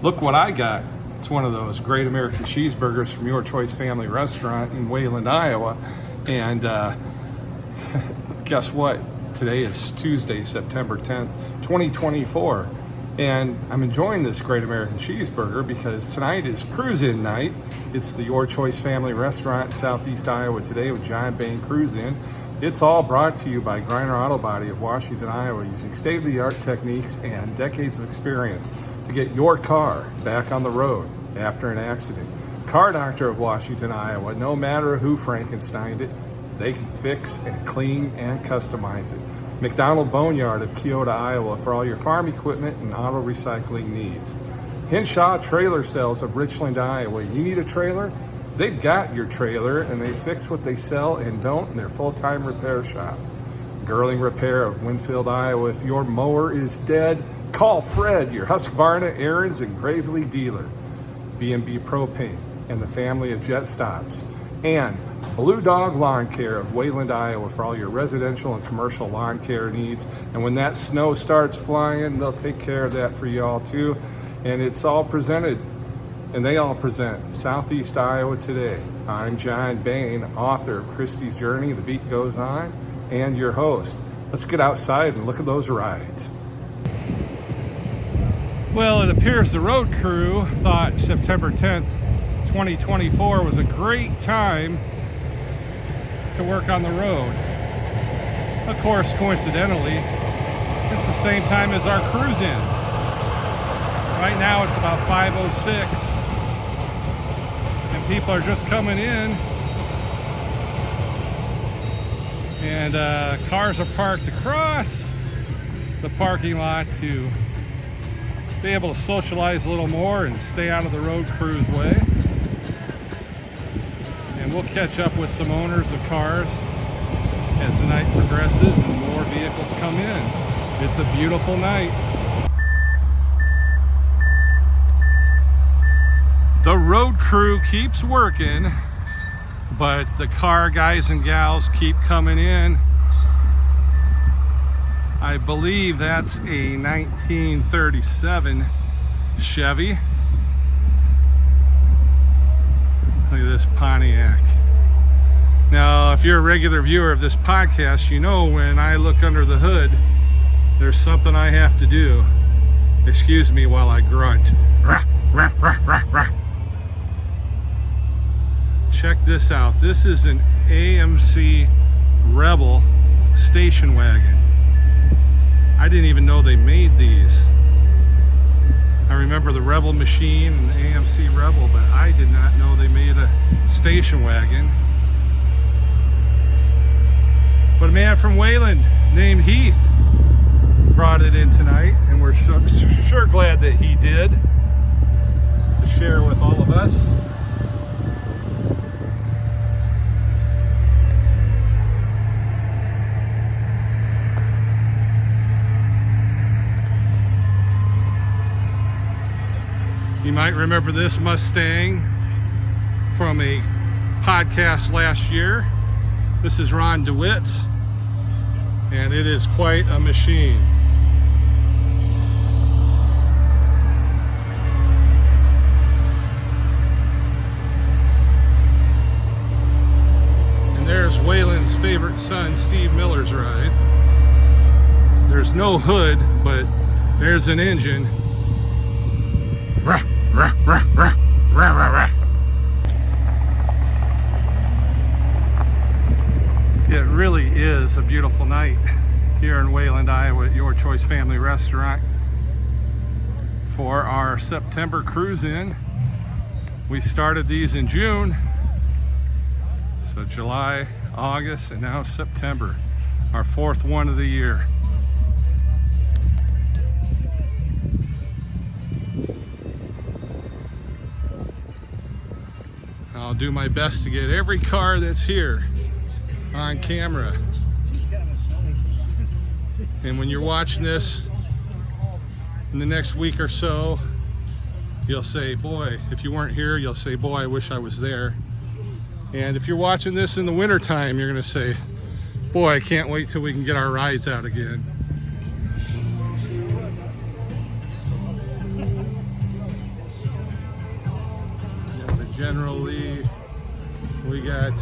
Look what I got. It's one of those great American cheeseburgers from Your Choice Family Restaurant in Wayland, Iowa. And guess what? Today is Tuesday, September 10th, 2024. And I'm enjoying this great American cheeseburger because tonight is cruise-in night. It's the Your Choice Family Restaurant in Southeast Iowa today with John Bain Cruise-In. It's all brought to you by Griner Auto Body of Washington, Iowa, using state-of-the-art techniques and decades of experience to get your car back on the road after an accident. Car Doctor of Washington, Iowa, no matter who Frankensteined it, they can fix and clean and customize it. McDonald Boneyard of Keota, Iowa, for all your farm equipment and auto recycling needs. Hinshaw Trailer Sales of Richland, Iowa. You need a trailer? They've got your trailer, and they fix what they sell and don't in their full-time repair shop. Girling Repair of Winfield, Iowa. If your mower is dead, call Fred, your Husqvarna, Aaron's, and Gravely dealer. B&B Propane and the family of Jet Stops. And Blue Dog Lawn Care of Wayland, Iowa, for all your residential and commercial lawn care needs. And when that snow starts flying, they'll take care of that for you all too. And it's all presented, and they all present Southeast Iowa Today. I'm John Bain, author of Christie's Journey, The Beat Goes On, and your host. Let's get outside and look at those rides. Well, it appears the road crew thought September 10th, 2024 was a great time to work on the road. Of course, coincidentally, it's the same time as our cruise-in. Right now it's about 5:06 and people are just coming in, and cars are parked across the parking lot to be able to socialize a little more and stay out of the road crew's way. And we'll catch up with some owners of cars as the night progresses and more vehicles come in. It's a beautiful night. The road crew keeps working, but the car guys and gals keep coming in. I believe that's a 1937 Chevy. Look at this Pontiac. Now, if you're a regular viewer of this podcast, you know when I look under the hood, there's something I have to do. Excuse me while I grunt. Rah, rah, rah, rah, rah. Check this out. This is an AMC Rebel station wagon. I didn't even know they made these. I remember the Rebel machine and the AMC Rebel, but I did not know they made a station wagon. But a man from Wayland named Heath brought it in tonight, and we're sure glad that he did, to share with all of us. You might remember this Mustang from a podcast last year. This is Ron DeWitt's, and it is quite a machine. And there's Wayland's favorite son, Steve Miller's ride. There's no hood, but there's an engine. Rah, rah, rah, rah, rah, rah, rah. It really is a beautiful night here in Wayland, Iowa at Your Choice Family Restaurant for our September cruise-in. We started these in June, so July, August, and now September, our fourth one of the year. I'll do my best to get every car that's here on camera. And when you're watching this in the next week or so, you'll say, boy, if you weren't here, you'll say, boy, I wish I was there. And if you're watching this in the wintertime, you're gonna say, boy, I can't wait till we can get our rides out again. General Lee. We got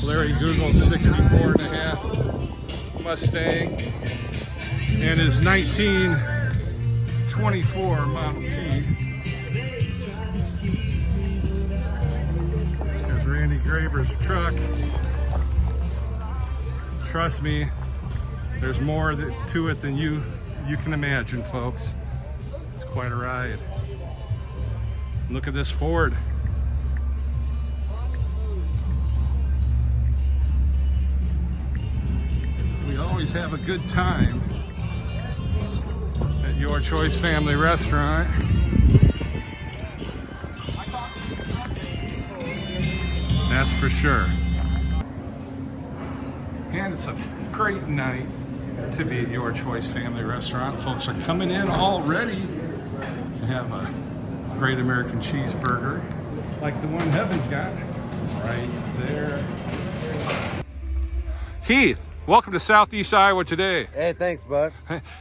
Larry Google's 64.5 Mustang and his 1924 Model T. There's Randy Graber's truck. Trust me, there's more to it than you can imagine, folks. It's quite a ride. Look at this Ford. We always have a good time at Your Choice Family Restaurant. That's for sure. And it's a great night to be at Your Choice Family Restaurant. Folks are coming in already to have a great American cheeseburger like the one Heaven's got right there. Heath, welcome to Southeast Iowa today. Hey, thanks, bud.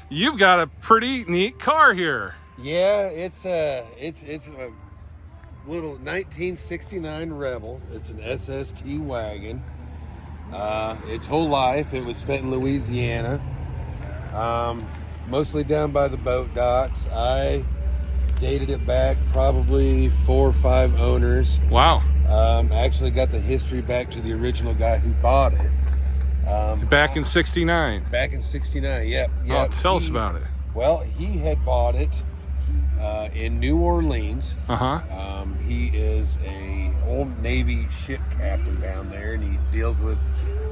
You've got a pretty neat car here. Yeah, it's a little 1969 Rebel. It's an SST Wagon. Its whole life it was spent in Louisiana, mostly down by the boat docks. I dated it back probably 4 or 5 owners. Wow. Actually got the history back to the original guy who bought it. Back in '69. Back in '69, yep. Oh, tell us about it. Well, he had bought it in New Orleans. He is a old Navy ship captain down there, and he deals with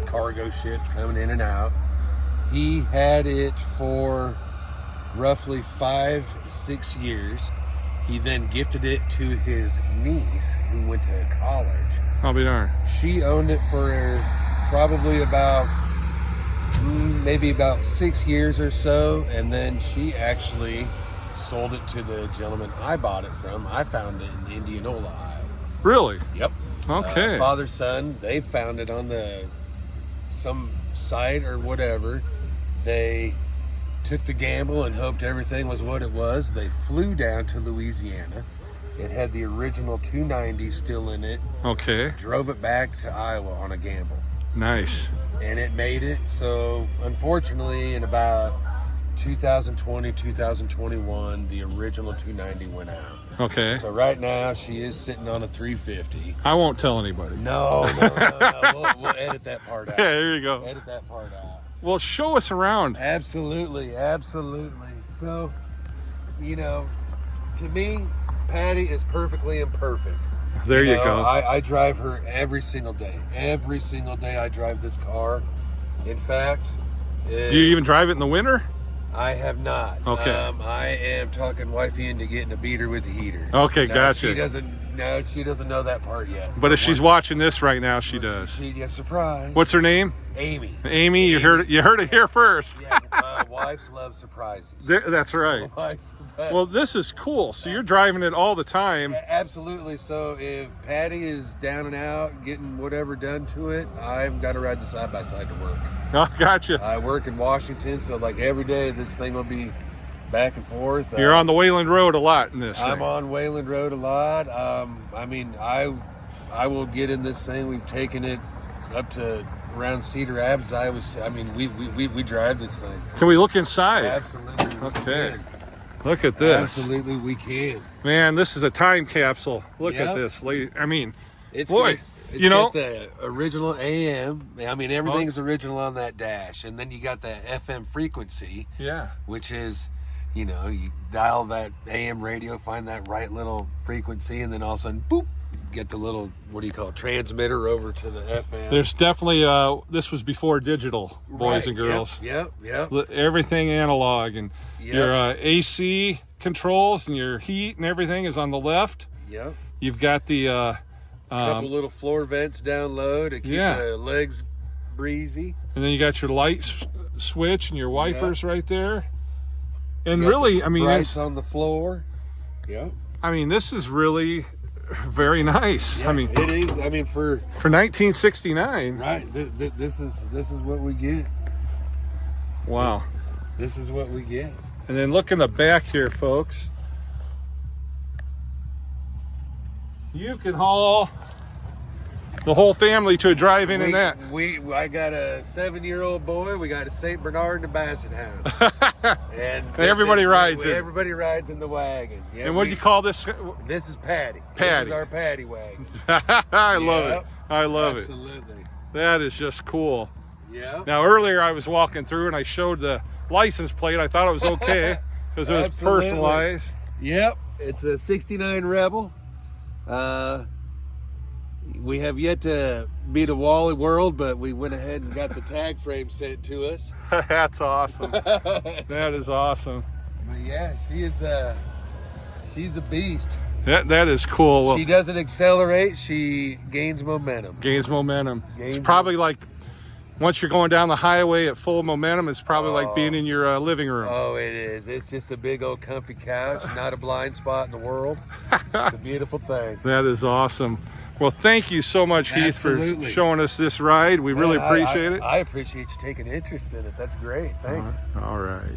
cargo ships coming in and out. He had it for roughly 5-6 years. He then gifted it to his niece who went to college. I'll be darned. She owned it for probably about maybe about 6 years or so, and then she actually sold it to the gentleman I bought it from. I found it in Indianola, Iowa. Really? Yep. Okay. Father, son, they found it on some site or whatever. They took the gamble and hoped everything was what it was. They flew down to Louisiana. It had the original 290 still in it. Okay. Drove it back to Iowa on a gamble. Nice. And it made it. So unfortunately, in about 2020, 2021, the original 290 went out. Okay. So right now she is sitting on a 350. I won't tell anybody. No. We'll edit that part out. Yeah, here you go. Edit that part out. Well, show us around. Absolutely. So, to me, Patty is perfectly imperfect. There you go. I drive her every single day. Every single day I drive this car. In fact, Do you even drive it in the winter? I have not. Okay. I am talking wifey into getting a beater with a heater. Okay, No, gotcha. She doesn't know that part yet. But if she's watching this right now, she does. Surprise. What's her name? Amy. Amy, you heard it here first. Yeah, wives love surprises. That's right. Well, this is cool. So you're driving it all the time. Absolutely. So if Patty is down and out, getting whatever done to it, I've got to ride the side by side to work. Oh, gotcha. I work in Washington, so like every day this thing will be back and forth. You're on the Wayland Road a lot in this thing. I'm on Wayland Road a lot. I will get in this thing. We've taken it up to around Cedar Rapids. We drive this thing. Can we look inside? Absolutely. Okay. Look at this. Absolutely, we can. Man, this is a time capsule. Look Yep. at this, lady. I mean, It's boy, got, it's you know, got the original AM. Everything's original on that dash, and then you got the FM frequency. yeah. Which is, you dial that AM radio, find that right little frequency, and then all of a sudden, boop, get the little, transmitter over to the FM. There's definitely, this was before digital, boys and girls. Yep. Everything analog, and Yep. your AC controls and your heat and everything is on the left. Yep. You've got the Couple little floor vents down low to keep the legs breezy. and then you got your light switch and your wipers right there. And You got really, the I mean, brights on the floor. Yep. this is really very nice. Yeah, I mean, it is. For 1969. right, this is what we get. Wow. This is what we get. And then look in the back here, folks. you can haul the whole family to a drive-in in that. I got a 7-year-old boy. We got a Saint Bernard and a Basset Hound. And everybody rides it. Everybody rides in the wagon. Yeah, and what do you call this? This is Patty. Patty. This is our Patty wagon. I love it. I love it. Absolutely. That is just cool. Yeah. Now earlier I was walking through and I showed the license plate. I thought it was okay because it was personalized. Yep. It's a 69 Rebel. We have yet to meet a Wally World, but we went ahead and got the tag frame sent to us. That's awesome. That is awesome. But yeah, she's a beast. That is cool. Well, she doesn't accelerate, she gains momentum. It's probably like once you're going down the highway at full momentum, it's probably like being in your living room. Oh, it is. It's just a big old comfy couch, not a blind spot in the world. It's a beautiful thing. That is awesome. Well, thank you so much, Heath, for showing us this ride. We really appreciate it. I appreciate you taking interest in it. That's great. Thanks. All right.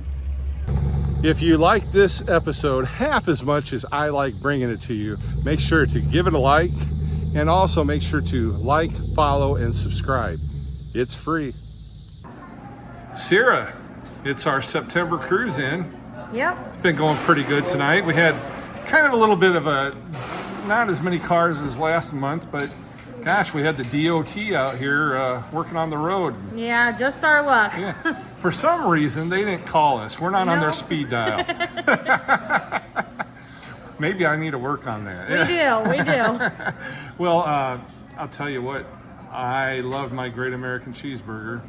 If you like this episode half as much as I like bringing it to you, make sure to give it a like, and also make sure to like, follow, and subscribe. It's free. Sarah, it's our September cruise in. Yep. It's been going pretty good tonight. We had kind of a little bit of not as many cars as last month, but gosh, we had the DOT out here working on the road. Yeah, just our luck. Yeah. For some reason, they didn't call us. We're not on their speed dial. Maybe I need to work on that. We do. Well, I'll tell you what, I love my Great American Cheeseburger.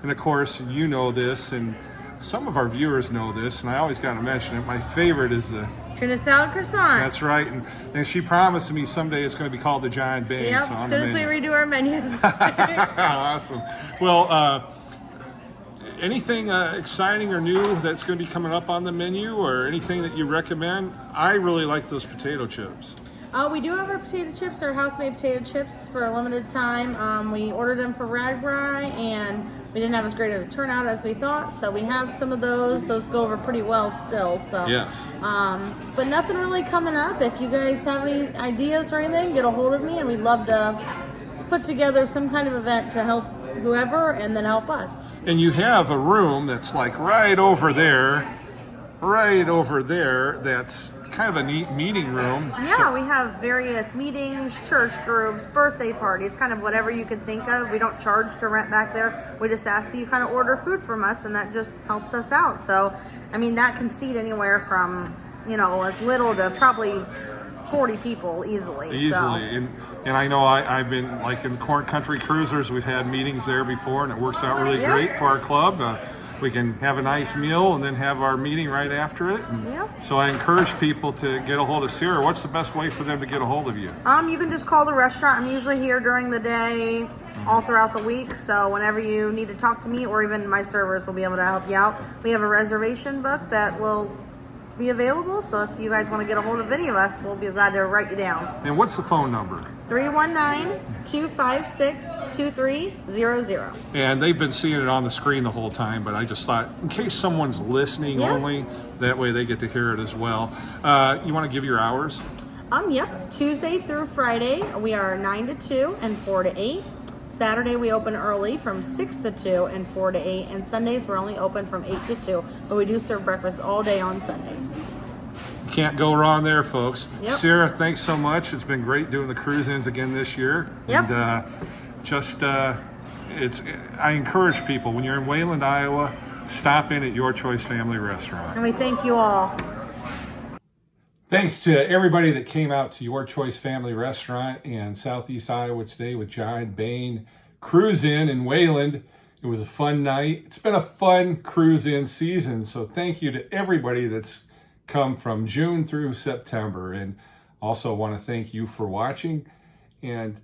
And of course, you know this, and some of our viewers know this, and I always got to mention it. My favorite is the tuna salad croissant. That's right, and she promised me someday it's going to be called the Giant Bain. Yep, as soon as we redo our menus. Awesome. Well, anything exciting or new that's going to be coming up on the menu, or anything that you recommend? I really like those potato chips. We do have our potato chips, our house-made potato chips for a limited time. We ordered them for Ragbri, and we didn't have as great of a turnout as we thought, so we have some of those. Those go over pretty well still. So yes. But nothing really coming up. If you guys have any ideas or anything, get a hold of me, and we'd love to put together some kind of event to help whoever and then help us. And you have a room that's like right over there, that's kind of a neat meeting room. Yeah, we have various meetings, church groups, birthday parties, kind of whatever you can think of. We don't charge to rent back there. We just ask that you kind of order food from us, and that just helps us out. So, I mean, that can seat anywhere from, as little to probably 40 people easily. So. And I know I've been, like in Corn Country Cruisers, we've had meetings there before, and it works out really great for our club. We can have a nice meal and then have our meeting right after it. So I encourage people to get a hold of Sarah. What's the best way for them to get a hold of you? You can just call the restaurant. I'm usually here during the day, all throughout the week. So whenever you need to talk to me, or even my servers will be able to help you out. We have a reservation book that will be available. So if you guys want to get a hold of any of us, we'll be glad to write you down. And what's the phone number? 319-256-2300. And they've been seeing it on the screen the whole time, but I just thought, in case someone's listening only, that way they get to hear it as well. You want to give your hours? Yep. Tuesday through Friday, we are 9 to 2 and 4 to 8. Saturday, we open early from 6 to 2 and 4 to 8. And Sundays, we're only open from 8 to 2. But we do serve breakfast all day on Sundays. You can't go wrong there, folks. Yep. Sarah, thanks so much. It's been great doing the cruise-ins again this year. Yep. And I encourage people, when you're in Wayland, Iowa, stop in at Your Choice Family Restaurant. And we thank you all. Thanks to everybody that came out to Your Choice Family Restaurant in Southeast Iowa today with Giant Bain Cruise in Wayland. It was a fun night. It's been a fun cruise-in season, so thank you to everybody that's come from June through September. And also want to thank you for watching. And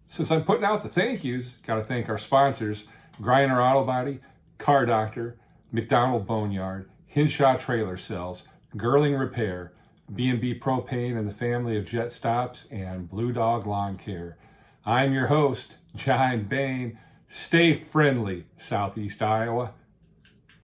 since I'm putting out the thank yous, got to thank our sponsors, Griner Auto Body, Car Doctor, McDonald Boneyard, Hinshaw Trailer Sales, Girling Repair, B&B Propane and the family of Jet Stops, and Blue Dog Lawn Care. I'm your host, Giant Bain. Stay friendly, Southeast Iowa.